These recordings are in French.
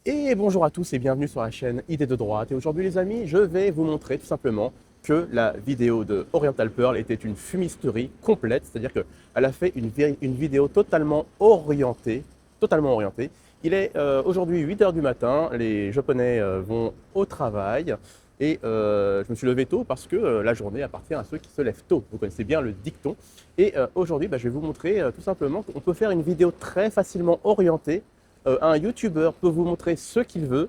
Et bonjour à tous et bienvenue sur la chaîne Idées de droite. Et aujourd'hui les amis, je vais vous montrer tout simplement que la vidéo de Oriental Pearl était une fumisterie complète, c'est-à-dire qu'elle a fait une vidéo totalement orientée. Il est aujourd'hui 8 heures du matin, les Japonais vont au travail et je me suis levé tôt parce que la journée appartient à ceux qui se lèvent tôt. Vous connaissez bien le dicton. Et aujourd'hui, je vais vous montrer tout simplement qu'on peut faire une vidéo très facilement orientée. Un YouTuber peut vous montrer ce qu'il veut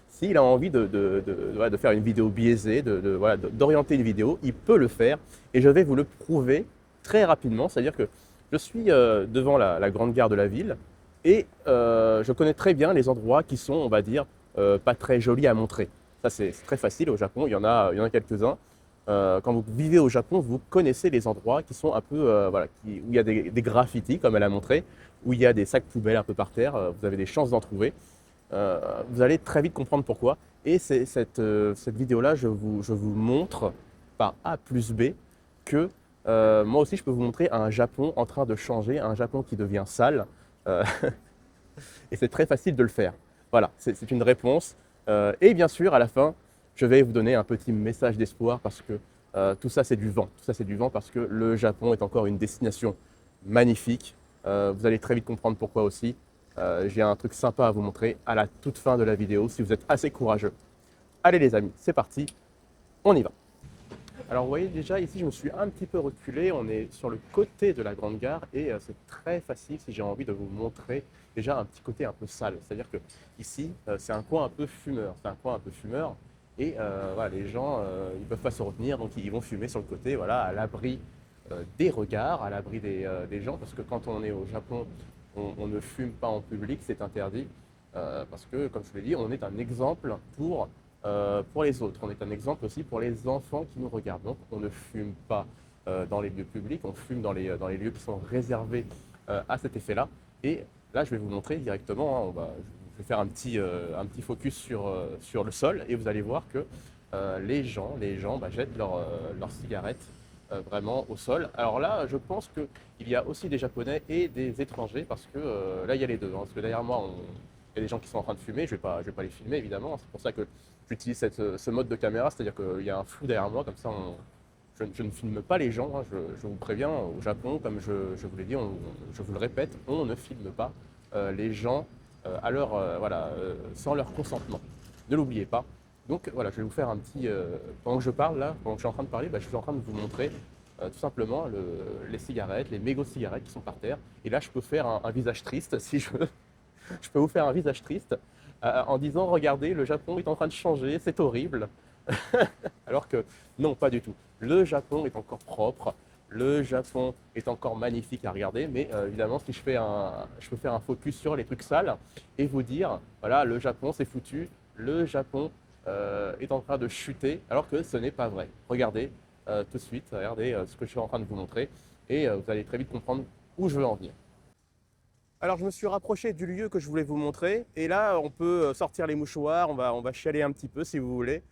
s'il a envie de faire une vidéo biaisée, voilà, d'orienter une vidéo, il peut le faire et je vais vous le prouver très rapidement. C'est-à-dire que je suis devant la grande gare de la ville et je connais très bien les endroits qui sont, on va dire, pas très jolis à montrer. Ça, c'est très facile au Japon, il y en a quelques-uns. Quand vous vivez au Japon, vous connaissez les endroits qui sont un peu, voilà, où il y a des graffitis, comme elle a montré, où il y a des sacs poubelles un peu par terre, vous avez des chances d'en trouver. Vous allez très vite comprendre pourquoi. Et cette vidéo-là, je vous montre par A plus B que moi aussi, je peux vous montrer un Japon en train de changer, un Japon qui devient sale. Euh, et c'est très facile de le faire. Voilà, c'est une réponse. Et bien sûr, à la fin, je vais vous donner un petit message d'espoir parce que tout ça, c'est du vent. Tout ça, c'est du vent parce que le Japon est encore une destination magnifique. Vous allez très vite comprendre pourquoi aussi. J'ai un truc sympa à vous montrer à la toute fin de la vidéo si vous êtes assez courageux. Allez les amis, c'est parti, on y va. Alors vous voyez déjà ici je me suis un petit peu reculé, on est sur le côté de la grande gare et c'est très facile si j'ai envie de vous montrer déjà un petit côté un peu sale. C'est-à-dire que ici c'est un coin un peu fumeur, et voilà, les gens ils peuvent pas se retenir donc ils vont fumer sur le côté, voilà, à l'abri des regards, à l'abri des gens parce que quand on est au Japon on ne fume pas en public, c'est interdit parce que comme je vous l'ai dit on est un exemple pour les autres. On est un exemple aussi pour les enfants qui nous regardent. Donc, on ne fume pas dans les lieux publics, on fume dans les lieux qui sont réservés à cet effet-là. Et là, je vais vous montrer directement. Je vais faire un petit focus sur le sol et vous allez voir que les gens jettent leurs cigarettes vraiment au sol. Alors là, je pense qu'il y a aussi des Japonais et des étrangers parce que là, il y a les deux. Parce que derrière moi, il y a des gens qui sont en train de fumer. Je vais pas les filmer évidemment. C'est pour ça que j'utilise ce mode de caméra, c'est-à-dire qu'il y a un flou derrière moi, comme ça je ne filme pas les gens, hein, je vous préviens, au Japon, comme je vous l'ai dit, je vous le répète, on ne filme pas les gens voilà, sans leur consentement. Ne l'oubliez pas. Donc voilà, je vais vous faire un petit... pendant que je parle là, pendant que je suis en train de parler, je suis en train de vous montrer tout simplement les cigarettes, les mégots de cigarettes qui sont par terre. Et là, je peux faire un visage triste si je veux. Je peux vous faire un visage triste en disant regardez, le Japon est en train de changer, c'est horrible. Alors que non, pas du tout. Le Japon est encore propre, le Japon est encore magnifique à regarder, mais évidemment, si je peux faire un focus sur les trucs sales et vous dire voilà, le Japon c'est foutu, le Japon est en train de chuter, alors que ce n'est pas vrai. Regardez tout de suite, regardez ce que je suis en train de vous montrer et vous allez très vite comprendre où je veux en venir. Alors, je me suis rapproché du lieu que je voulais vous montrer. Et là, on peut sortir les mouchoirs. On va chialer un petit peu si vous voulez.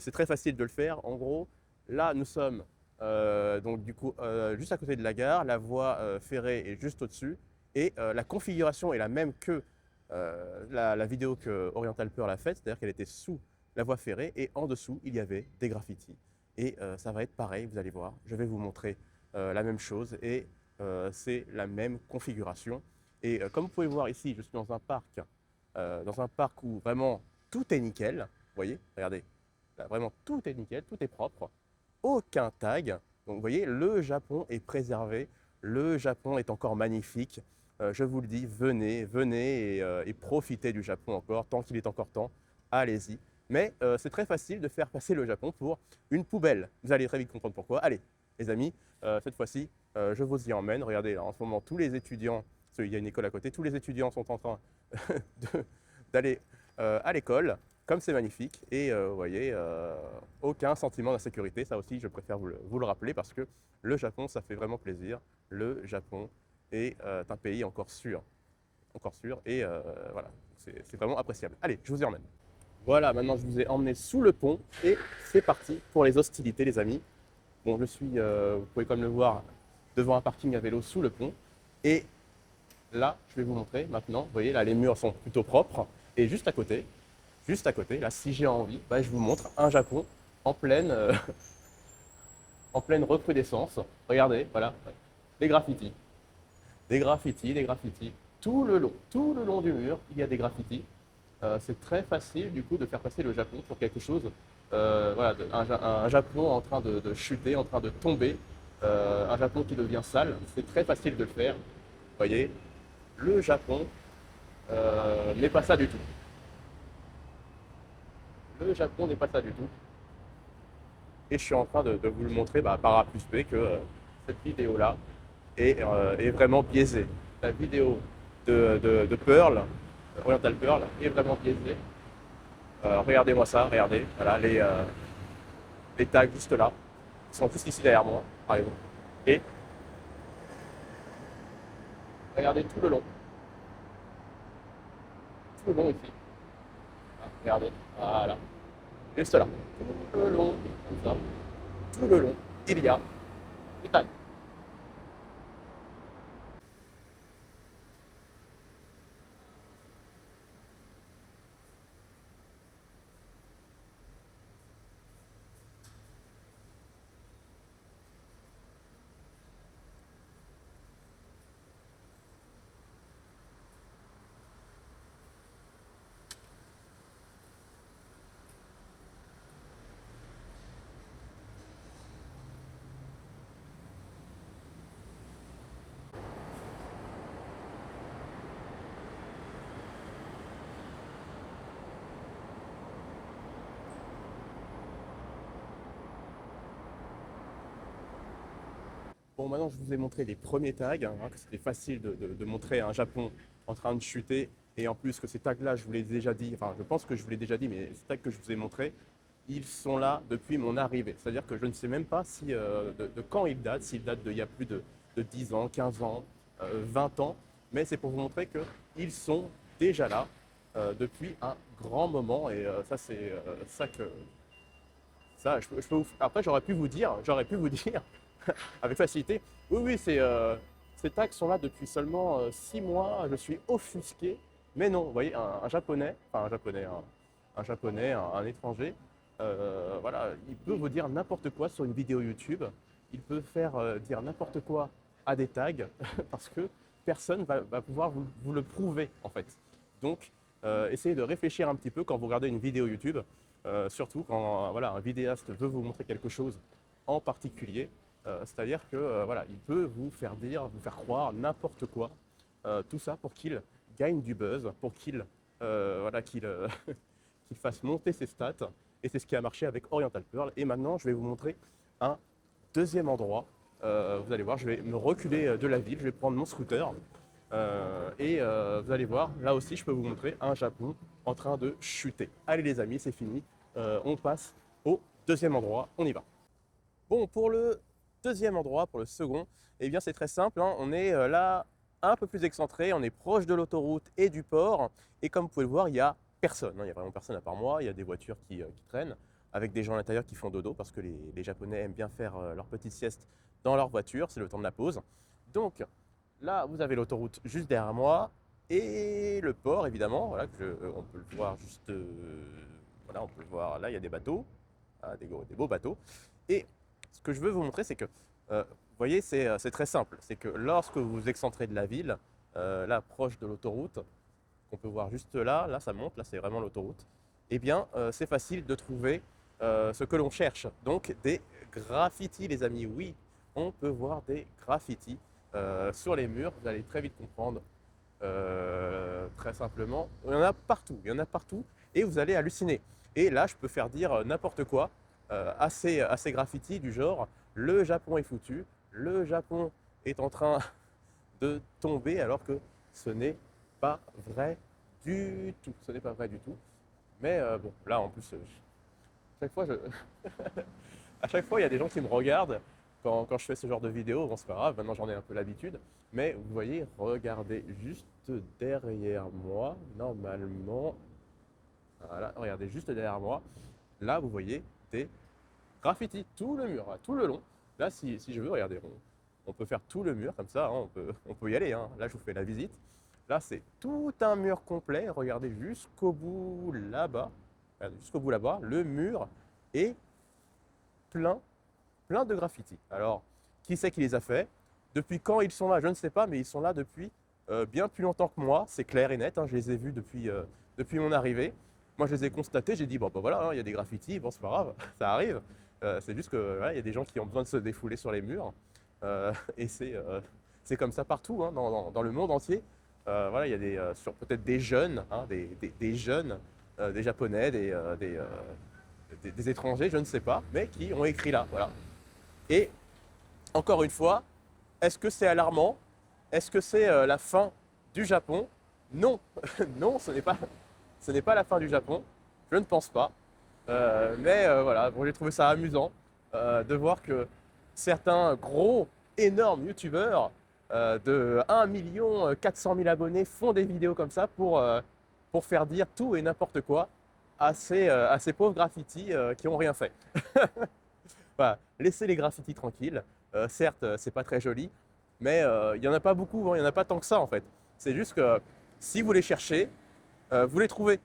C'est très facile de le faire. En gros, là, nous sommes donc du coup juste à côté de la gare. La voie ferrée est juste au-dessus. Et la configuration est la même que la vidéo que Oriental Pearl a faite. C'est-à-dire qu'elle était sous la voie ferrée. Et en dessous, il y avait des graffitis. Et ça va être pareil, vous allez voir. Je vais vous montrer la même chose. Et c'est la même configuration. Et comme vous pouvez voir ici, je suis dans un parc où vraiment tout est nickel. Vous voyez, regardez, là, vraiment tout est nickel, tout est propre, aucun tag. Donc vous voyez, le Japon est préservé, le Japon est encore magnifique. Je vous le dis, venez et profitez du Japon encore, tant qu'il est encore temps, allez-y. Mais c'est très facile de faire passer le Japon pour une poubelle. Vous allez très vite comprendre pourquoi. Allez, les amis, cette fois-ci, je vous y emmène. Regardez, là, en ce moment, tous les étudiants, parce qu'il y a une école à côté, tous les étudiants sont en train d'aller à l'école, comme c'est magnifique. Et vous voyez, aucun sentiment d'insécurité. Ça aussi, je préfère vous le rappeler parce que le Japon, ça fait vraiment plaisir. Le Japon est un pays encore sûr. Encore sûr. Et voilà, c'est vraiment appréciable. Allez, je vous y emmène. Voilà, maintenant je vous ai emmené sous le pont et c'est parti pour les hostilités, les amis. Bon, je suis, vous pouvez comme le voir, devant un parking à vélo sous le pont. Et là, je vais vous montrer maintenant. Vous voyez, là, les murs sont plutôt propres. Et juste à côté, là, si j'ai envie, bah, je vous montre un Japon en pleine, en pleine recrudescence. Regardez, voilà, des graffitis, des graffitis, des graffitis. Tout le long du mur, il y a des graffitis. C'est très facile du coup de faire passer le Japon pour quelque chose, voilà, un Japon en train de chuter, en train de tomber, un Japon qui devient sale. C'est très facile de le faire. Vous voyez, le Japon n'est pas ça du tout. Le Japon n'est pas ça du tout. Et je suis en train de vous le montrer bah, par A plus B que cette vidéo-là est vraiment biaisée. La vidéo de Pearl, Oriental Pearl, est vraiment biaisée. Regardez-moi ça, regardez, voilà les tags juste là, ils sont tous ici derrière moi, par exemple. Et regardez tout le long ici. Ah, regardez, voilà, juste là, tout le long, comme ça, tout le long, il y a des tags. Bon, maintenant je vous ai montré les premiers tags, hein, que c'était facile de montrer un Japon en train de chuter, et en plus que ces tags-là, je vous l'ai déjà dit, enfin je pense que je vous l'ai déjà dit, mais ces tags que je vous ai montrés, ils sont là depuis mon arrivée. C'est-à-dire que je ne sais même pas si, de quand ils datent, s'ils datent d'il y a plus de 10 ans, 15 ans, 20 ans, mais c'est pour vous montrer qu'ils sont déjà là depuis un grand moment, et ça c'est ça que... Ça, après j'aurais pu vous dire avec facilité. Oui, oui, ces tags sont là depuis seulement 6 mois. Je suis offusqué. Mais non, vous voyez, un japonais, enfin un japonais, un étranger, voilà, il peut vous dire n'importe quoi sur une vidéo YouTube. Il peut faire dire n'importe quoi à des tags parce que personne va pouvoir vous le prouver en fait. Donc, essayez de réfléchir un petit peu quand vous regardez une vidéo YouTube, surtout quand voilà, un vidéaste veut vous montrer quelque chose en particulier. C'est-à-dire que voilà, il peut vous faire dire, vous faire croire n'importe quoi, tout ça pour qu'il gagne du buzz, pour qu'il voilà, qu'il fasse monter ses stats. Et c'est ce qui a marché avec Oriental Pearl. Et maintenant, je vais vous montrer un deuxième endroit. Vous allez voir, je vais me reculer de la ville, je vais prendre mon scooter. Vous allez voir, là aussi, je peux vous montrer un Japon en train de chuter. Allez les amis, c'est fini. On passe au deuxième endroit, on y va. Bon, pour le deuxième endroit, pour le second, eh bien c'est très simple, hein. On est là un peu plus excentré, on est proche de l'autoroute et du port. Et comme vous pouvez le voir, il n'y a personne, hein. Il n'y a vraiment personne à part moi. Il y a des voitures qui traînent avec des gens à l'intérieur qui font dodo parce que les Japonais aiment bien faire leur petite sieste dans leur voiture, c'est le temps de la pause. Donc là, vous avez l'autoroute juste derrière moi et le port évidemment, voilà, on peut le voir juste, voilà, on peut le voir là, il y a des bateaux, des beaux bateaux. Et ce que je veux vous montrer, c'est que, vous voyez, c'est très simple. C'est que lorsque vous vous excentrez de la ville, là, proche de l'autoroute, qu'on peut voir juste là, là ça monte, là c'est vraiment l'autoroute, eh bien, c'est facile de trouver ce que l'on cherche. Donc, des graffitis, les amis. Oui, on peut voir des graffitis sur les murs. Vous allez très vite comprendre, très simplement. Il y en a partout, et vous allez halluciner. Et là, je peux faire dire n'importe quoi à ces graffitis du genre le Japon est foutu, le Japon est en train de tomber, alors que ce n'est pas vrai du tout. Ce n'est pas vrai du tout. Mais bon, là en plus, chaque fois, à chaque fois, il y a des gens qui me regardent quand je fais ce genre de vidéo. Bon, c'est pas grave, maintenant j'en ai un peu l'habitude. Mais vous voyez, regardez juste derrière moi, normalement. Voilà, regardez juste derrière moi. Là, vous voyez des graffitis, tout le mur, tout le long. Là, si je veux, regardez, on peut faire tout le mur comme ça, hein, on peut y aller, hein. Là, je vous fais la visite. Là, c'est tout un mur complet. Regardez jusqu'au bout là-bas. Regardez, jusqu'au bout là-bas, le mur est plein, plein de graffitis. Alors, qui c'est qui les a fait? Depuis quand ils sont là? Je ne sais pas, mais ils sont là depuis bien plus longtemps que moi. C'est clair et net, hein. Je les ai vus depuis mon arrivée. Moi, je les ai constatés. J'ai dit, bon, bah voilà, hein, il y a des graffitis. Bon, c'est pas grave, ça arrive. C'est juste que voilà, il y a des gens qui ont besoin de se défouler sur les murs. Et c'est comme ça partout, hein, dans le monde entier. Voilà, il y a peut-être des jeunes, hein, des jeunes, des Japonais, des étrangers, je ne sais pas, mais qui ont écrit là. Voilà. Et encore une fois, est-ce que c'est alarmant? Est-ce que c'est la fin du Japon? Non, non, ce n'est pas la fin du Japon. Je ne pense pas. Mais voilà, bon, j'ai trouvé ça amusant de voir que certains gros, énormes youtubeurs de 1 400 000 abonnés font des vidéos comme ça pour faire dire tout et n'importe quoi à ces pauvres graffitis qui n'ont rien fait. Voilà, laissez les graffitis tranquilles. Certes, c'est pas très joli, mais il n'y en a pas beaucoup, hein, il n'y en a pas tant que ça en fait. C'est juste que si vous les cherchez, vous les trouvez.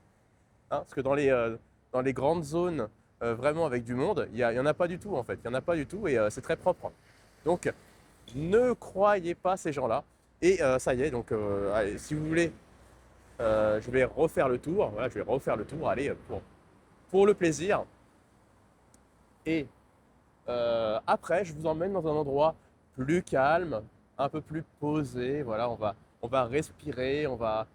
Hein, parce que dans les grandes zones vraiment avec du monde, il y en a pas du tout en fait. Il n'y en a pas du tout et c'est très propre. Donc, ne croyez pas ces gens-là. Et ça y est, donc allez, si vous voulez, je vais refaire le tour. Voilà, je vais refaire le tour, allez, pour le plaisir. Et après, je vous emmène dans un endroit plus calme, un peu plus posé. Voilà, on va respirer, voilà,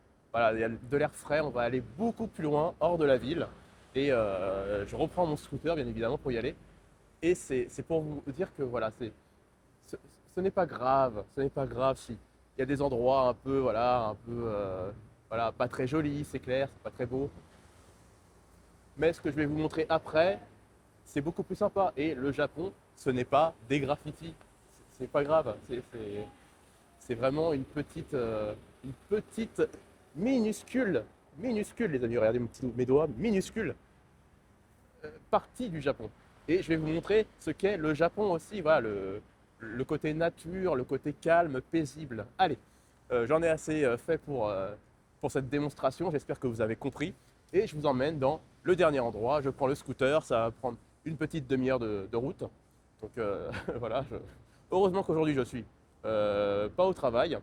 il y a de l'air frais, on va aller beaucoup plus loin, hors de la ville. Et je reprends mon scooter, bien évidemment, pour y aller. Et c'est pour vous dire que voilà, ce, ce n'est pas grave, ce n'est pas grave si il y a des endroits un peu, voilà, voilà, pas très jolis, c'est clair, c'est pas très beau. Mais ce que je vais vous montrer après, c'est beaucoup plus sympa. Et le Japon, ce n'est pas des graffitis. C'est pas grave. C'est vraiment une petite minuscule, minuscule, les amis, regardez mes doigts, minuscule partie du Japon. Et je vais vous montrer ce qu'est le Japon aussi, voilà, le côté nature, le côté calme, paisible. Allez, j'en ai assez fait pour cette démonstration, j'espère que vous avez compris. Et je vous emmène dans le dernier endroit. Je prends le scooter, ça va prendre une petite demi-heure de route. Donc voilà, heureusement qu'aujourd'hui je suis pas au travail.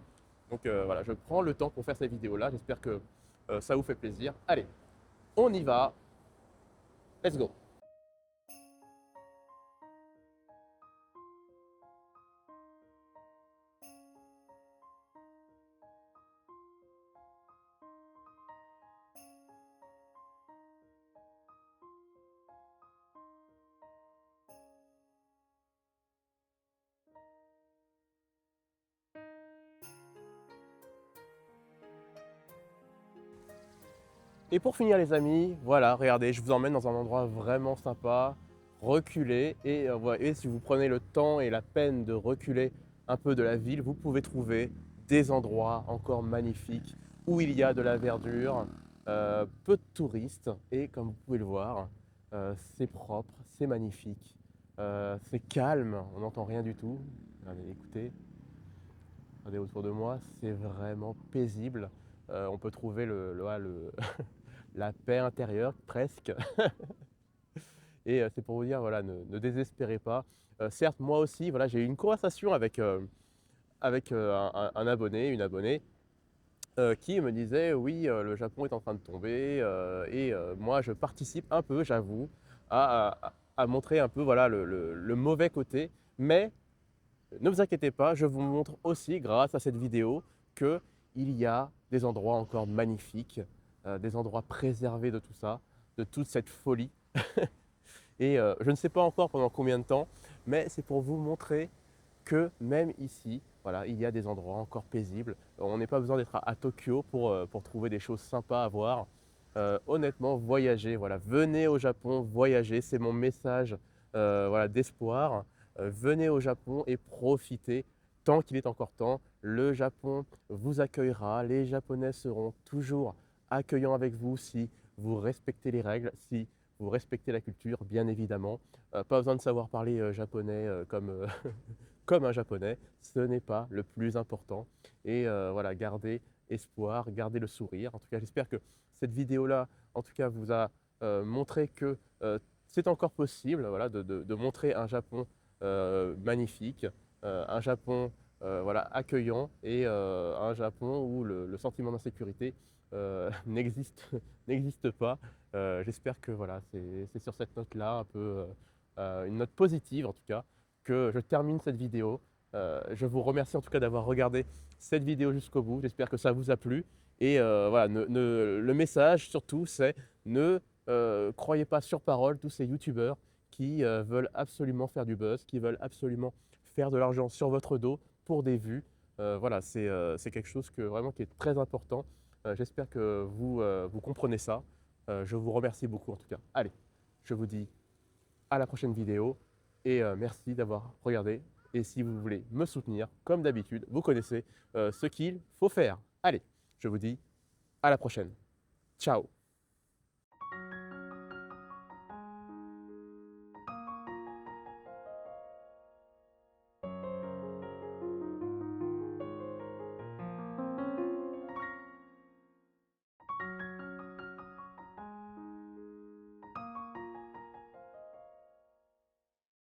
Donc voilà, je prends le temps pour faire cette vidéo-là. J'espère que ça vous fait plaisir. Allez, on y va. Let's go. Et pour finir les amis, voilà, regardez, je vous emmène dans un endroit vraiment sympa, reculé. Et vous voyez, si vous prenez le temps et la peine de reculer un peu de la ville, vous pouvez trouver des endroits encore magnifiques où il y a de la verdure, peu de touristes. Et comme vous pouvez le voir, c'est propre, c'est magnifique, c'est calme, on n'entend rien du tout. Allez, écoutez, regardez autour de moi, c'est vraiment paisible. On peut trouver la paix intérieure presque. Et c'est pour vous dire, voilà, ne désespérez pas. Certes, moi aussi, voilà, j'ai eu une conversation avec un abonné, une abonnée, qui me disait, oui, le Japon est en train de tomber, et moi, je participe un peu, j'avoue, à montrer un peu, voilà, le mauvais côté. Mais ne vous inquiétez pas, je vous montre aussi, grâce à cette vidéo, qu'il y a des endroits encore magnifiques, des endroits préservés de tout ça, de toute cette folie. Et je ne sais pas encore pendant combien de temps, mais c'est pour vous montrer que même ici, voilà, il y a des endroits encore paisibles. On n'est pas besoin d'être à Tokyo pour trouver des choses sympas à voir. Honnêtement, voyagez, voilà, venez au Japon, voyagez, c'est mon message voilà, d'espoir. Venez au Japon et profitez tant qu'il est encore temps. Le Japon vous accueillera, les Japonais seront toujours accueillants avec vous si vous respectez les règles, si vous respectez la culture, bien évidemment. Pas besoin de savoir parler japonais comme un japonais, ce n'est pas le plus important. Et voilà, gardez espoir, gardez le sourire. En tout cas, j'espère que cette vidéo-là, en tout cas, vous a montré que c'est encore possible, voilà, de montrer un Japon magnifique, un Japon voilà, accueillant et un Japon où le sentiment d'insécurité n'existe pas. J'espère que voilà, c'est sur cette note-là, un peu une note positive en tout cas, que je termine cette vidéo. Je vous remercie en tout cas d'avoir regardé cette vidéo jusqu'au bout. J'espère que ça vous a plu. Et voilà, le message surtout, c'est ne croyez pas sur parole tous ces youtubeurs qui veulent absolument faire du buzz, qui veulent absolument faire de l'argent sur votre dos pour des vues. Voilà, c'est quelque chose vraiment qui est très important. J'espère que vous comprenez ça. Je vous remercie beaucoup en tout cas. Allez, je vous dis à la prochaine vidéo et merci d'avoir regardé. Et si vous voulez me soutenir, comme d'habitude, vous connaissez ce qu'il faut faire. Allez, je vous dis à la prochaine. Ciao.